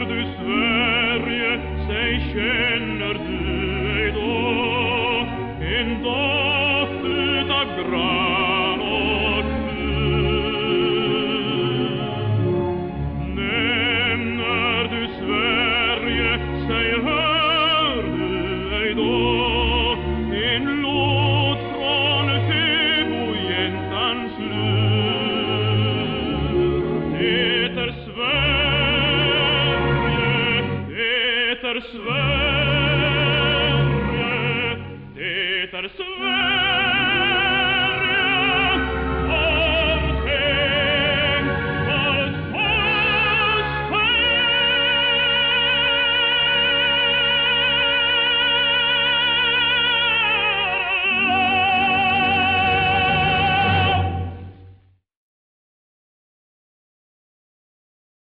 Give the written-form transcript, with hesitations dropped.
du Sverige, säg känner du ej då en doft utav gran och ful? Nämner du Sverige, säg hör du ej då en låt från fäbodjäntans lur? Det är Sverige, det är Sverige, det är Sverige.